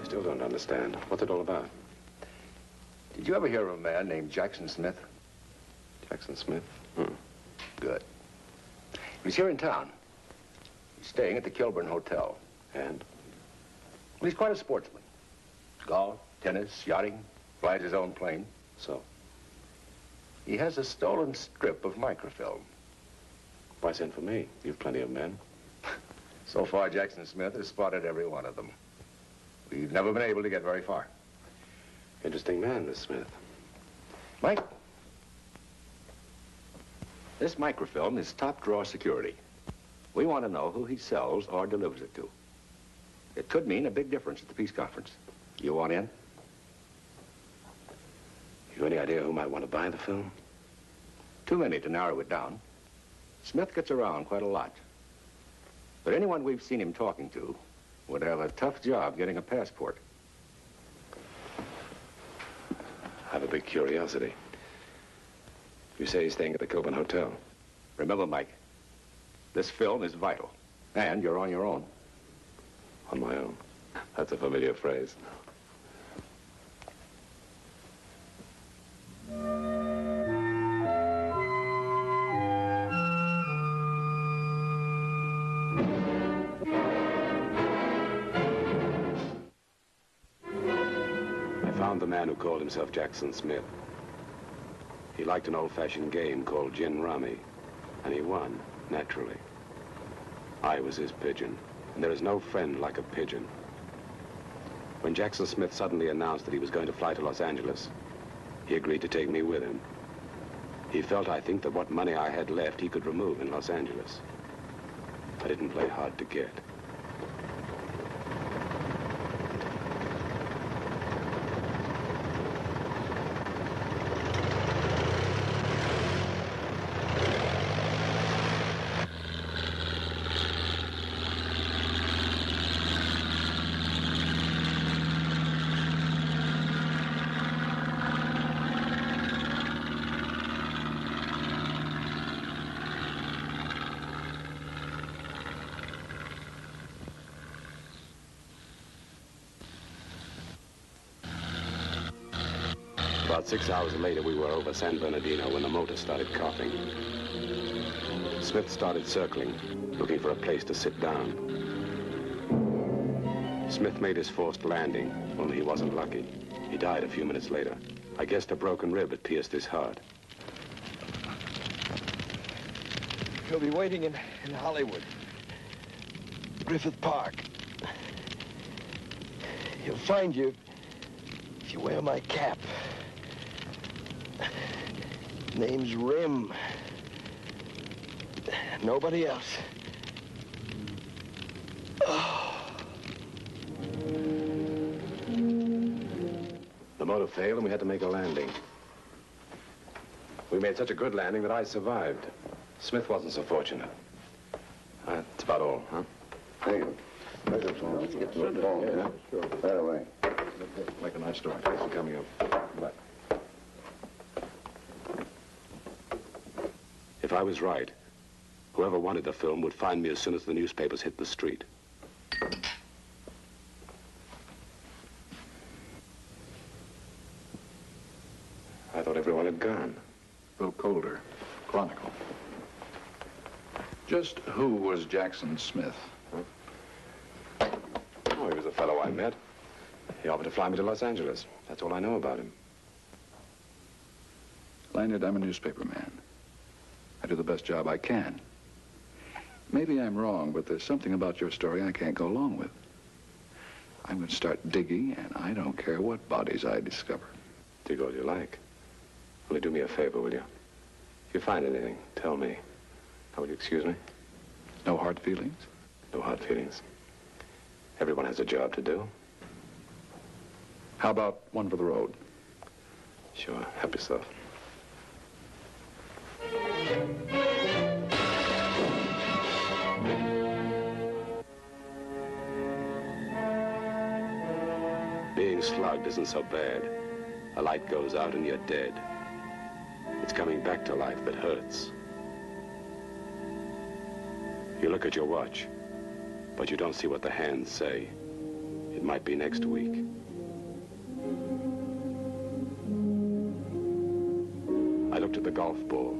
I still don't understand. What's it all about? Did you ever hear of a man named Jackson Smith? Jackson Smith? Good. He's here in town. He's staying at the Kilburn Hotel. And? Well, he's quite a sportsman. Golf, tennis, yachting, flies his own plane. So? He has a stolen strip of microfilm. Why send for me? You've plenty of men. So far, Jackson Smith has spotted every one of them. We've never been able to get very far. Interesting man, this Smith. Mike? This microfilm is top drawer security. We want to know who he sells or delivers it to. It could mean a big difference at the peace conference. You want in? You any idea who might want to buy the film? Too many to narrow it down. Smith gets around quite a lot. But anyone we've seen him talking to would have a tough job getting a passport. I have a big curiosity. You say he's staying at the Kilburn Hotel. Remember, Mike, this film is vital. And you're on your own. On my own. That's a familiar phrase. The man who called himself Jackson Smith. He liked an old-fashioned game called gin rummy, and he won, naturally. I was his pigeon, and there is no friend like a pigeon. When Jackson Smith suddenly announced that he was going to fly to Los Angeles, he agreed to take me with him. He felt, I think, that what money I had left he could remove in Los Angeles. I didn't play hard to get. About 6 hours later, we were over San Bernardino when the motor started coughing. Smith started circling, looking for a place to sit down. Smith made his forced landing, only he wasn't lucky. He died a few minutes later. I guessed a broken rib had pierced his heart. He'll be waiting in Hollywood. Griffith Park. He'll find you if you wear my cap. Name's Rim. Nobody else. Oh. The motor failed and we had to make a landing. We made such a good landing that I survived. Smith wasn't so fortunate. That's about all, huh? Thank you. Let's get to the phone. Yeah, sure. Right away. Make a nice story. Thanks for coming up. Bye. If I was right, whoever wanted the film would find me as soon as the newspapers hit the street. I thought everyone had gone. Bill Colder, Chronicle. Just who was Jackson Smith? Huh? Oh, he was a fellow I met. He offered to fly me to Los Angeles. That's all I know about him. Lanyard, I'm a newspaper man. I do the best job I can. Maybe I'm wrong, but there's something about your story I can't go along with. I'm going to start digging, and I don't care what bodies I discover. Dig all you like. Only do me a favor, will you? If you find anything, tell me. Now, will you excuse me? No hard feelings? No hard feelings. Everyone has a job to do. How about one for the road? Sure. Help yourself. Being slugged isn't so bad. A light goes out and you're dead. It's coming back to life that hurts. You look at your watch, but you don't see what the hands say. It It might be next week. I looked at the golf ball.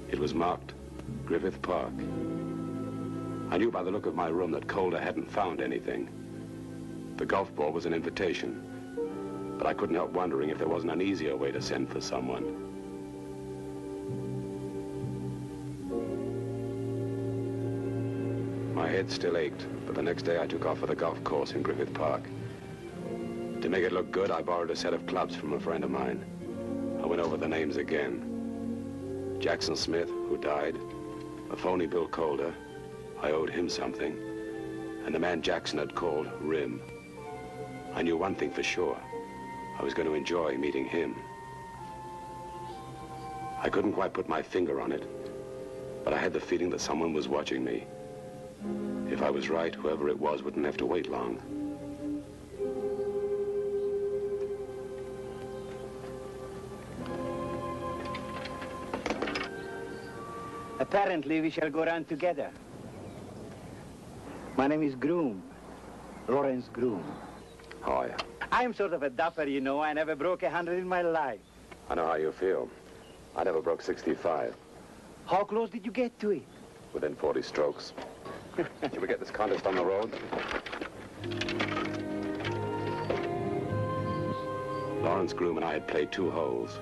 It was marked Griffith Park. I knew by the look of my room that Calder hadn't found anything. The golf ball was an invitation, but I couldn't help wondering if there wasn't an easier way to send for someone. My head still ached, but the next day I took off for the golf course in Griffith Park. To make it look good, I borrowed a set of clubs from a friend of mine. I went over the names again. Jackson Smith, who died, a phony Bill Calder, I owed him something, and the man Jackson had called Rim. I knew one thing for sure. I was going to enjoy meeting him. I couldn't quite put my finger on it, but I had the feeling that someone was watching me. If I was right, whoever it was wouldn't have to wait long. Apparently, we shall go around together. My name is Groom, Lawrence Groom. How are you? I'm sort of a duffer, you know. I never broke 100 in my life. I know how you feel. I never broke 65. How close did you get to it? Within 40 strokes. Should we get this contest on the road? Lawrence Groom and I had played 2 holes.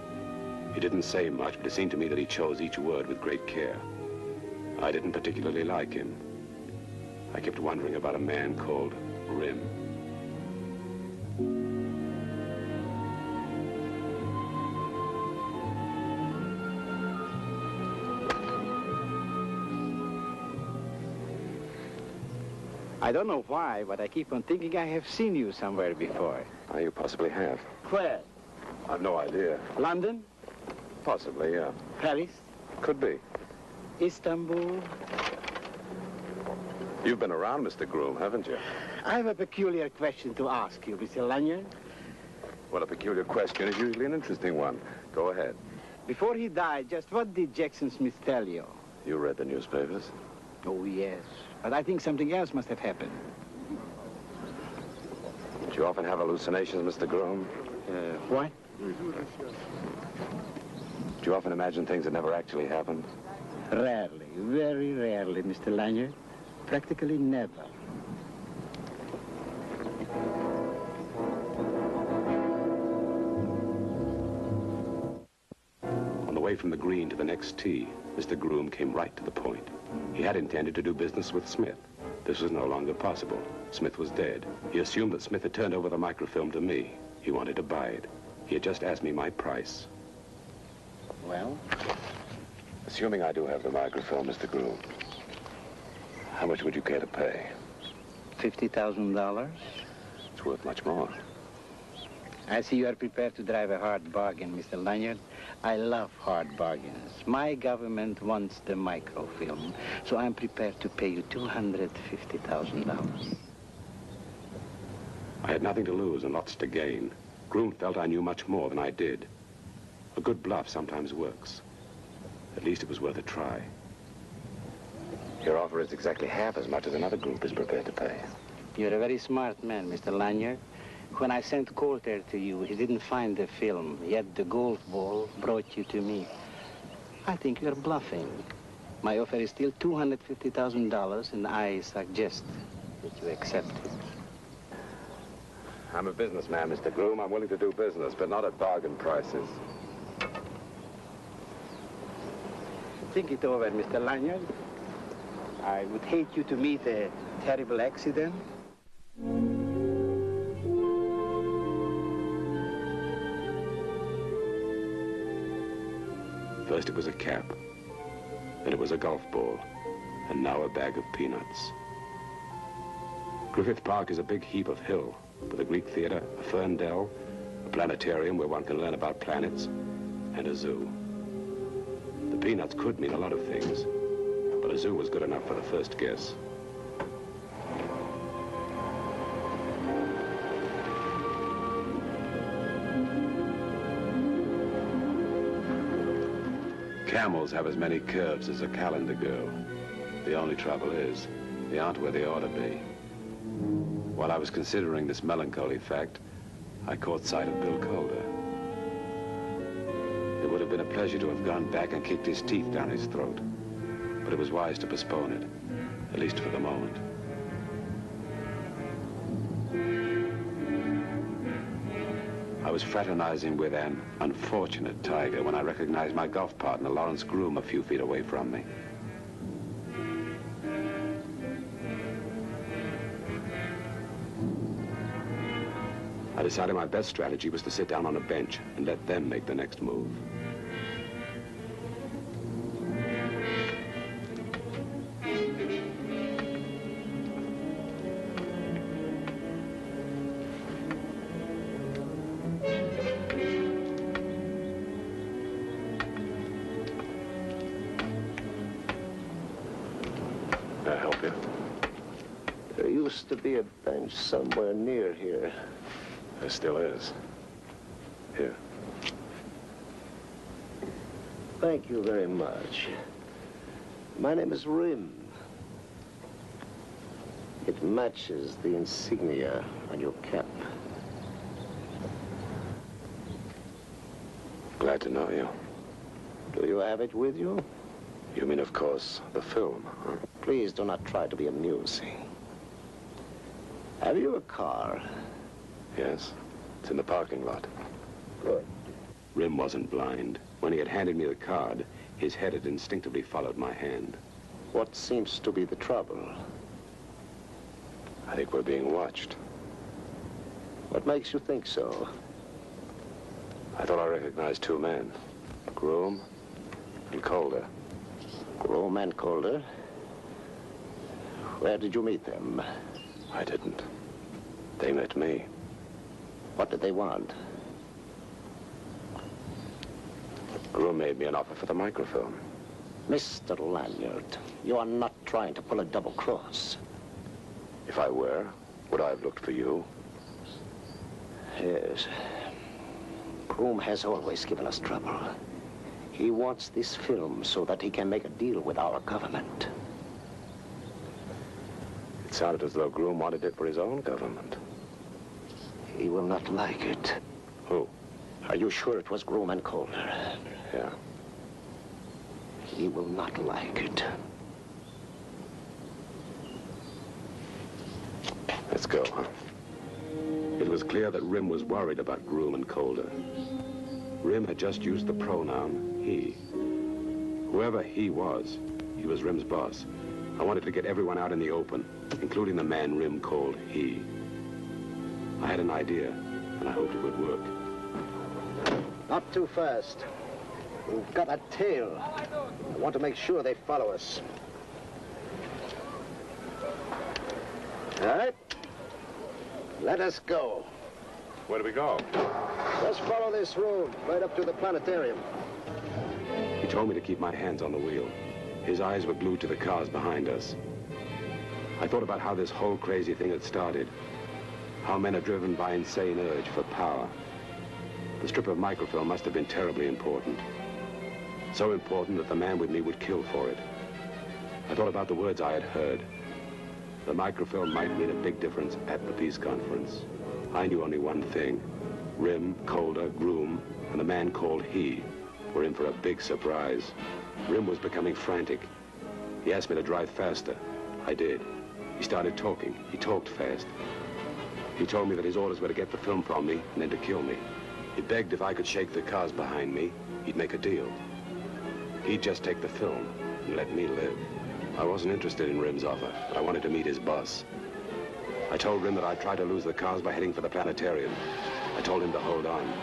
He didn't say much, but it seemed to me that he chose each word with great care. I didn't particularly like him. I kept wondering about a man called Rim. I don't know why, but I keep on thinking I have seen you somewhere before. Oh, you possibly have. Where? I've no idea. London? Possibly, yeah. Paris? Could be. Istanbul? You've been around, Mr. Groom, haven't you? I have a peculiar question to ask you, Mr. Lanyard. Well, a peculiar question is usually an interesting one. Go ahead. Before he died, just what did Jackson Smith tell you? You read the newspapers? Oh, yes. But I think something else must have happened. Do you often have hallucinations, Mr. Groom? What? Do you often imagine things that never actually happened? Rarely, very rarely, Mr. Lanyard. Practically never. On the way from the green to the next tee, Mr. Groom came right to the point. He had intended to do business with Smith. This was no longer possible. Smith was dead. He assumed that Smith had turned over the microfilm to me. He wanted to buy it. He had just asked me my price. Well? Assuming I do have the microfilm, Mr. Groom, how much would you care to pay? $50,000? It's worth much more. I see you are prepared to drive a hard bargain, Mr. Lanyard. I love hard bargains. My government wants the microfilm, so I'm prepared to pay you $250,000. I had nothing to lose and lots to gain. Groom felt I knew much more than I did. A good bluff sometimes works. At least it was worth a try. Your offer is exactly half as much as another group is prepared to pay. You're a very smart man, Mr. Lanyard. When I sent Coulter to you, he didn't find the film, yet the golf ball brought you to me. I think you're bluffing. My offer is still $250,000, and I suggest that you accept it. I'm a businessman, Mr. Groom. I'm willing to do business, but not at bargain prices. Think it over, Mr. Lanyard. I would hate you to meet a terrible accident. First it was a cap, then it was a golf ball, and now a bag of peanuts. Griffith Park is a big heap of hill, with a Greek theater, a fern dell, a planetarium where one can learn about planets, and a zoo. The peanuts could mean a lot of things, but a zoo was good enough for the first guess. Camels have as many curves as a calendar girl. The only trouble is, They aren't where they ought to be. While I was considering this melancholy fact, I caught sight of Bill Calder. It would have been a pleasure to have gone back and kicked his teeth down his throat, but it was wise to postpone it, at least for the moment. I was fraternizing with an unfortunate tiger when I recognized my golf partner, Lawrence Groom, a few feet away from me. I decided my best strategy was to sit down on a bench and let them make the next move. Can I help you? There used to be a bench somewhere near here. There still is. Here. Thank you very much. My name is Rim. It matches the insignia on your cap. Glad to know you. Do you have it with you? You mean, of course, the film, huh? Please do not try to be amusing. Have you a car? Yes. It's in the parking lot. Good. Rim wasn't blind. When he had handed me the card, his head had instinctively followed my hand. What seems to be the trouble? I think we're being watched. What makes you think so? I thought I recognized two men. Groom and Calder. Groom and Calder? Where did you meet them? I didn't. They met me. What did they want? Groom made me an offer for the microfilm. Mr. Lanyard, you are not trying to pull a double cross. If I were, would I have looked for you? Yes. Groom has always given us trouble. He wants this film so that he can make a deal with our government. It sounded as though Groom wanted it for his own government. He will not like it. Who? Are you sure it was Groom and Calder? Yeah. He will not like it. Let's go, huh? It was clear that Rim was worried about Groom and Calder. Rim had just used the pronoun he. Whoever he was Rim's boss. I wanted to get everyone out in the open, including the man Rim called he. I had an idea, and I hoped it would work. Not too fast. We've got a tail. I want to make sure they follow us. All right. Let us go. Where do we go? Just follow this road, right up to the planetarium. He told me to keep my hands on the wheel. His eyes were glued to the cars behind us. I thought about how this whole crazy thing had started. How men are driven by insane urge for power. The strip of microfilm must have been terribly important. So important that the man with me would kill for it. I thought about the words I had heard. The microfilm might mean a big difference at the peace conference. I knew only one thing. Rim, Calder, Groom, and the man called he were in for a big surprise. Rim was becoming frantic. He asked me to drive faster. I did. He started talking. He talked fast. He told me that his orders were to get the film from me and then to kill me. He begged if I could shake the cars behind me, he'd make a deal. He'd just take the film and let me live. I wasn't interested in Rim's offer, but I wanted to meet his boss. I told Rim that I'd try to lose the cars by heading for the planetarium. I told him to hold on.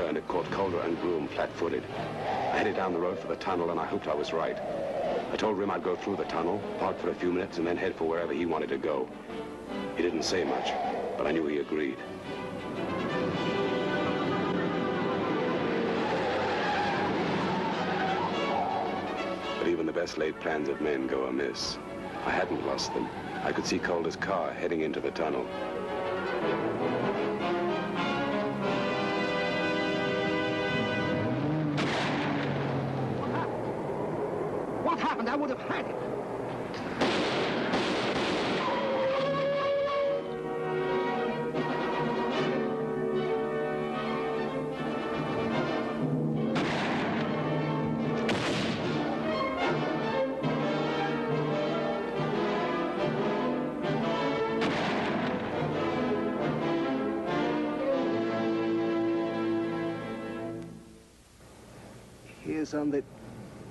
turn, it caught Calder and Groom flat-footed. I headed down the road for the tunnel, and I hoped I was right. I told Rim I'd go through the tunnel, park for a few minutes, and then head for wherever he wanted to go. He didn't say much, but I knew he agreed. But even the best-laid plans of men go amiss. I hadn't lost them. I could see Calder's car heading into the tunnel. What happened? I would have had it. He is on the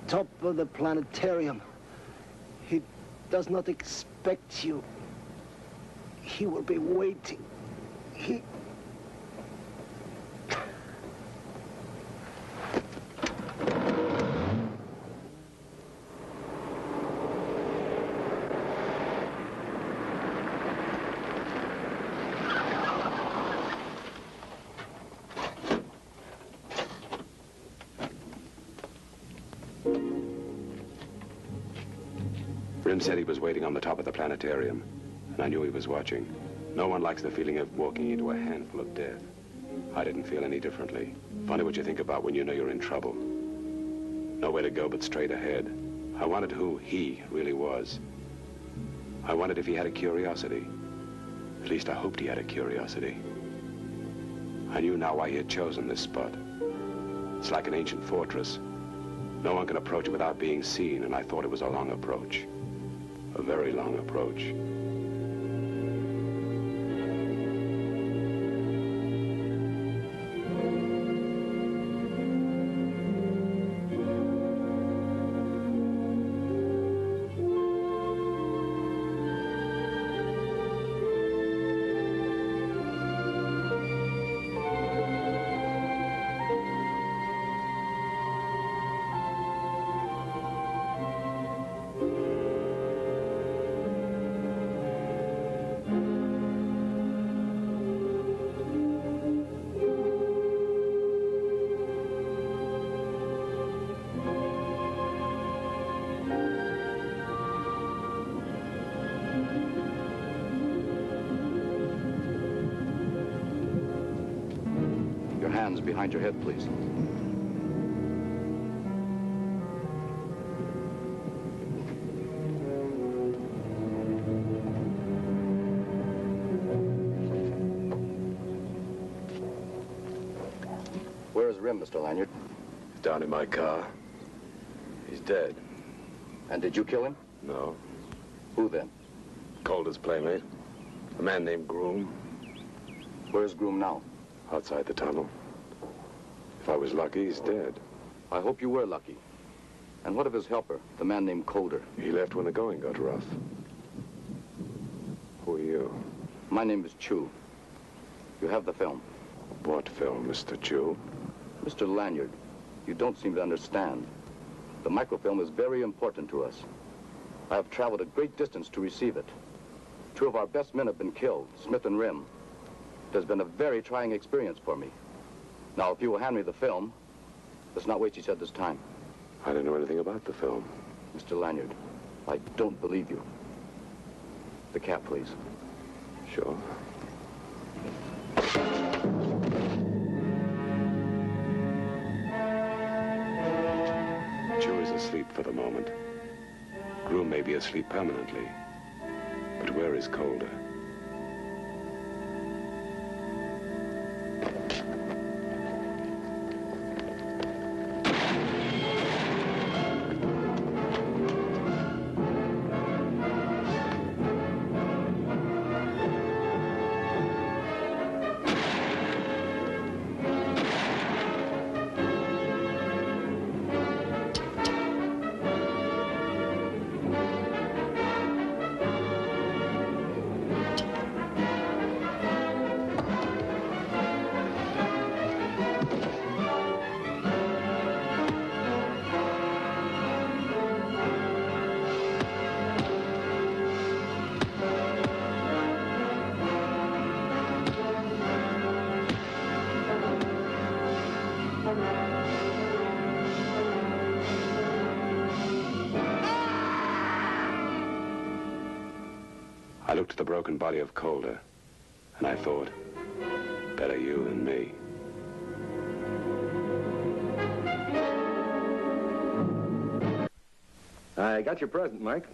top of the planetarium. He does not expect you. He will be waiting. He... Rim said he was waiting on the top of the planetarium, and I knew he was watching. No one likes the feeling of walking into a handful of death. I didn't feel any differently. Funny what you think about when you know you're in trouble. Nowhere to go but straight ahead. I wanted who he really was. I wondered if he had a curiosity. At least I hoped he had a curiosity. I knew now why he had chosen this spot. It's like an ancient fortress. No one can approach it without being seen, and I thought it was a long approach. A very long approach. Hands behind your head, please. Where is Rim, Mr. Lanyard? Down in my car. He's dead. And did you kill him? No. Who then? Calder's playmate. A man named Groom. Where's Groom now? Outside the tunnel. If I was lucky, he's dead. I hope you were lucky. And what of his helper, the man named Calder? He left when the going got rough. Who are you? My name is Chu. You have the film. What film, Mr. Chu? Mr. Lanyard, you don't seem to understand. The microfilm is very important to us. I have traveled a great distance to receive it. Two of our best men have been killed, Smith and Rim. It has been a very trying experience for me. Now, if you will hand me the film, let's not waste each other's time. I don't know anything about the film. Mr. Lanyard, I don't believe you. The cap, please. Sure. Chu is asleep for the moment. Groom may be asleep permanently. But where is Calder? I looked at the broken body of Calder, and I thought, better you than me. I got your present, Mike.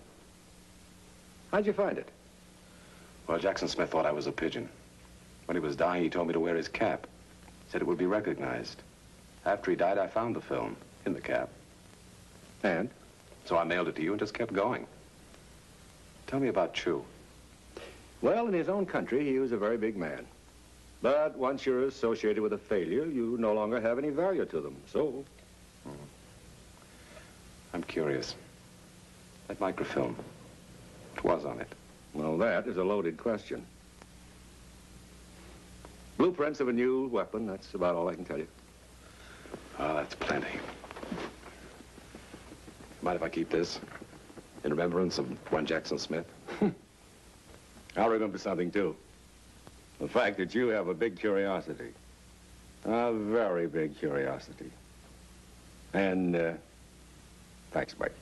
How'd you find it? Well, Jackson Smith thought I was a pigeon. When he was dying, he told me to wear his cap. Said it would be recognized. After he died, I found the film in the cap. And? So I mailed it to you and just kept going. Tell me about Chu. Well, in his own country, he was a very big man. But once you're associated with a failure, you no longer have any value to them, so... I'm curious. That microfilm, what was on it? Well, that is a loaded question. Blueprints of a new weapon, that's about all I can tell you. Oh, that's plenty. Mind if I keep this? In remembrance of one Jackson Smith? I'll remember something, too. The fact that you have a big curiosity. A very big curiosity. And, thanks, Mike.